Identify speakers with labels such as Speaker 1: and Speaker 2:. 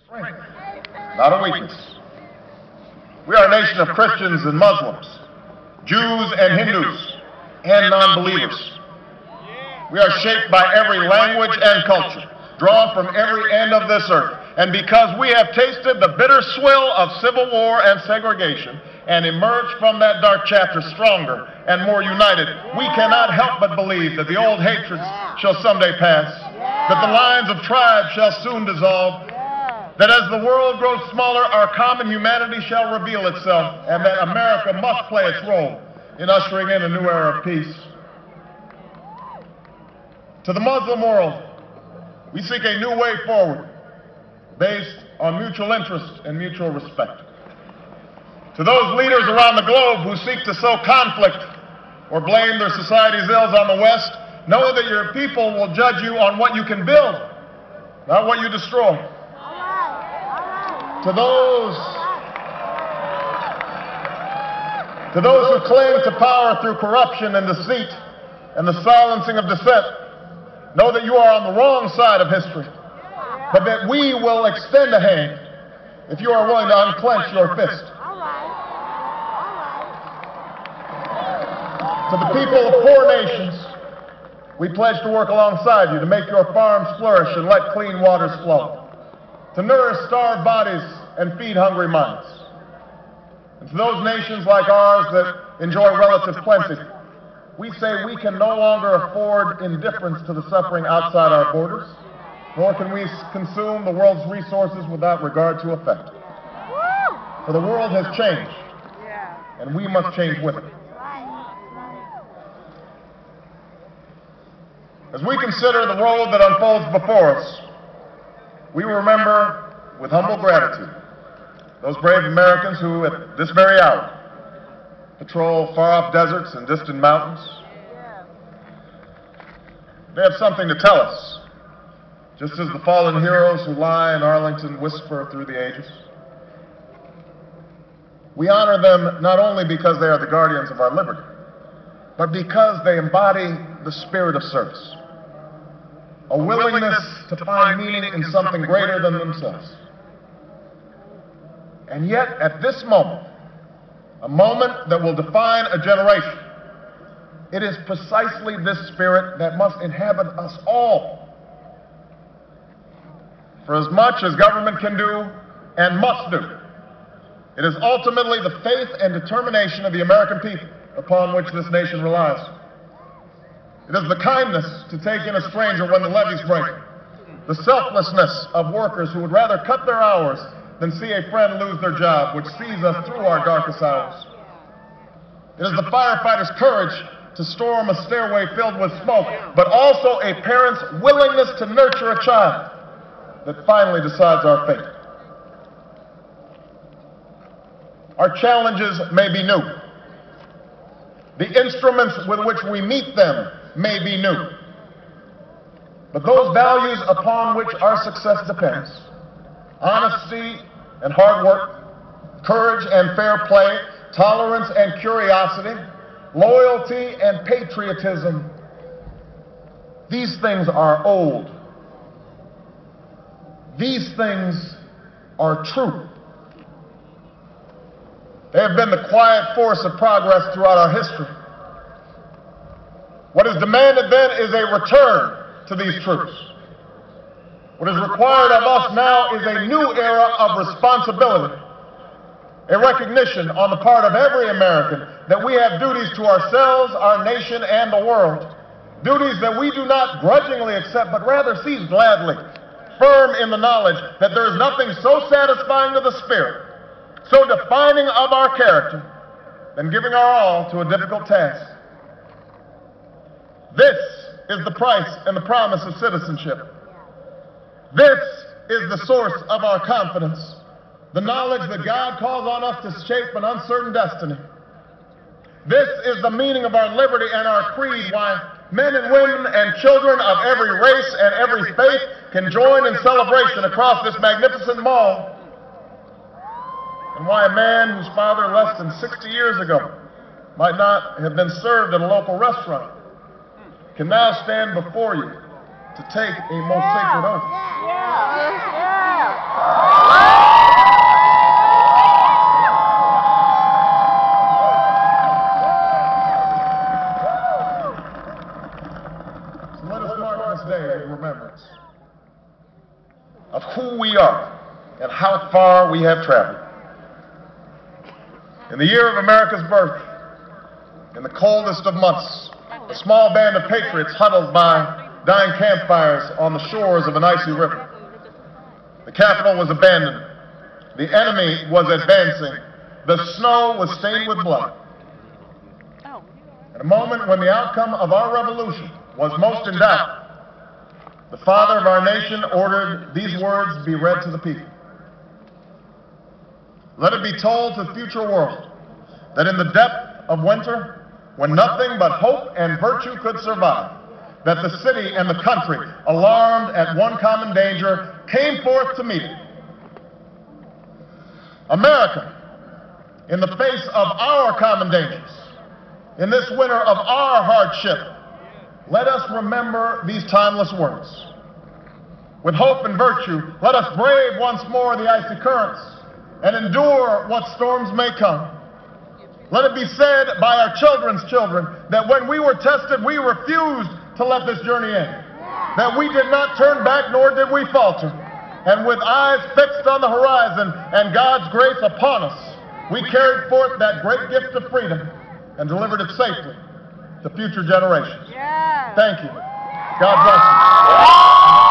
Speaker 1: strength, not a weakness. We are a nation of Christians and Muslims, Jews and Hindus, and non-believers. We are shaped by every language and culture, drawn from every end of this earth. And because we have tasted the bitter swill of civil war and segregation and emerged from that dark chapter stronger and more united, we cannot help but believe that the old hatreds shall someday pass, that the lines of tribes shall soon dissolve, that as the world grows smaller, our common humanity shall reveal itself, and that America must play its role in ushering in a new era of peace. To the Muslim world, we seek a new way forward based on mutual interest and mutual respect. To those leaders around the globe who seek to sow conflict or blame their society's ills on the West, know that your people will judge you on what you can build, not what you destroy. To those who cling to power through corruption and deceit and the silencing of dissent, know that you are on the wrong side of history, but that we will extend a hand if you are willing to unclench your fist. To the people of 4 nations, we pledge to work alongside you to make your farms flourish and let clean waters flow, to nourish starved bodies and feed hungry minds. And to those nations like ours that enjoy relative plenty, we say we can no longer afford indifference to the suffering outside our borders, nor can we consume the world's resources without regard to effect. For the world has changed, and we must change with it. As we consider the road that unfolds before us, we remember with humble gratitude those brave Americans who, at this very hour, patrol far-off deserts and distant mountains. They have something to tell us, just as the fallen heroes who lie in Arlington whisper through the ages. We honor them not only because they are the guardians of our liberty, but because they embody the spirit of service, a willingness to find meaning in something greater than themselves. And yet, at this moment, a moment that will define a generation, it is precisely this spirit that must inhabit us all. For as much as government can do and must do, it is ultimately the faith and determination of the American people upon which this nation relies. It is the kindness to take in a stranger when the levees break, the selflessness of workers who would rather cut their hours than see a friend lose their job, which sees us through our darkest hours. It is the firefighter's courage to storm a stairway filled with smoke, but also a parent's willingness to nurture a child that finally decides our fate. Our challenges may be new. The instruments with which we meet them may be new. But those values upon which our success depends, honesty and hard work, courage and fair play, tolerance and curiosity, loyalty and patriotism, these things are old. These things are true. They have been the quiet force of progress throughout our history. What is demanded then is a return to these truths. What is required of us now is a new era of responsibility, a recognition on the part of every American that we have duties to ourselves, our nation, and the world, duties that we do not grudgingly accept, but rather seize gladly, firm in the knowledge that there is nothing so satisfying to the spirit, so defining of our character, than giving our all to a difficult task. This is the price and the promise of citizenship. This is the source of our confidence, the knowledge that God calls on us to shape an uncertain destiny. This is the meaning of our liberty and our creed, why men and women and children of every race and every faith can join in celebration across this magnificent mall, and why a man whose father less than 60 years ago might not have been served at a local restaurant can now stand before you to take a most sacred oath. who we are and how far we have traveled. In the year of America's birth, in the coldest of months, a small band of patriots huddled by dying campfires on the shores of an icy river. The capital was abandoned. The enemy was advancing. The snow was stained with blood. At a moment when the outcome of our revolution was most in doubt, the father of our nation ordered these words be read to the people. Let it be told to the future world that in the depth of winter, when nothing but hope and virtue could survive, that the city and the country, alarmed at one common danger, came forth to meet it. America, in the face of our common dangers, in this winter of our hardship, let us remember these timeless words. With hope and virtue, let us brave once more the icy currents and endure what storms may come. Let it be said by our children's children that when we were tested, we refused to let this journey end. That we did not turn back, nor did we falter. And with eyes fixed on the horizon and God's grace upon us, we carried forth that great gift of freedom and delivered it safely to future generations. Thank you. God bless you.